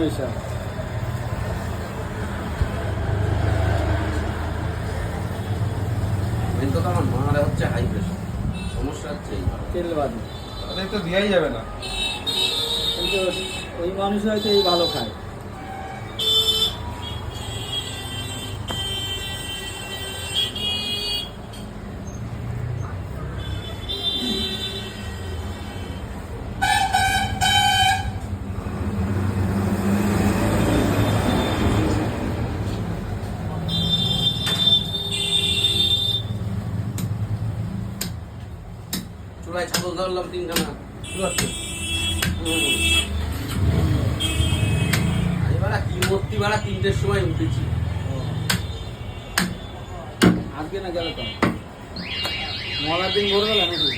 হিসাব। মেন কথা আমার মার হচ্ছে হাই প্রেশার, সমস্যা হচ্ছে তেল বাদে। তাহলে তো দেওয়াই যাবে না। কিন্তু ওই মানুষ হয়তো এই ভালো খায়। চুলায় ছাগল ধরলাম 3খানা। এবার কি মূর্তি বাড়া 3টের সময় উঠেছি। আজকে না গেল তো মলার দিন ভোরবেলা নাকি?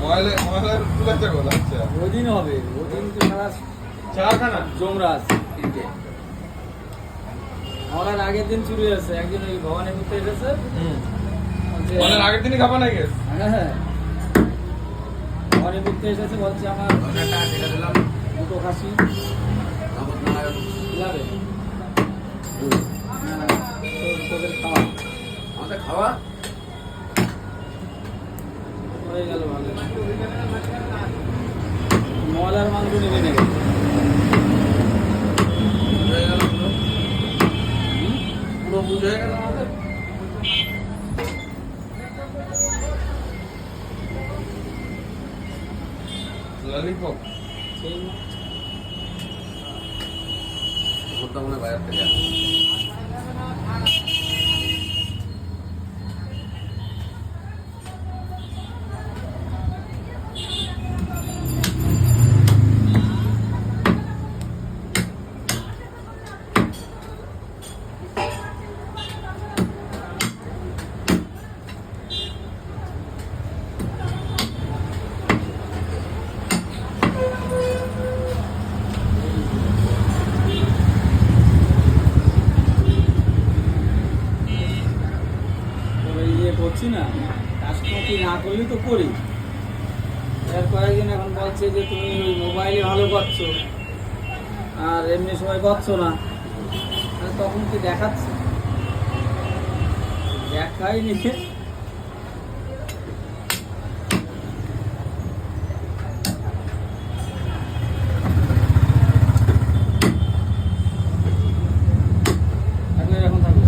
ময়লার তুলা ছাগল। আচ্ছা, ওই দিন হবে, ওই দিন তো সারা 4খানা জমরাজ। 3টে। মলার আগের দিন চুরি হয়েছে, একজন ওই ভবানী ঘুরতে এসেছে। বলছে, ময়লার আগের দিনই খাবা না গেস। হ্যাঁ ভবানী ঘুরতে এসেছে, বলছে আমার 1000 টাকা টাকা দিলাম। দুটো খাসি নগদ না গেল। যাবে। তোদের খাওয়া আমাদের খাওয়া হয়ে গেল ভালো। মলার মাংস নিবি নাকি? হয়ে গেল পুরো। পুরো বুঝ হয়ে গেল আমাদের। ললিপপ সেই ঘুরতে মনে হয় বাজার থেকে আসে। করছি না, কাস্টমার না করলে তো করি। এর কয়েকদিন এখন বলছে যে তুমি ওই মোবাইলে ভালো করছো আর এমনি সময় করছো না। তখন কি দেখাচ্ছে? দেখাই নি। এখন থাকবে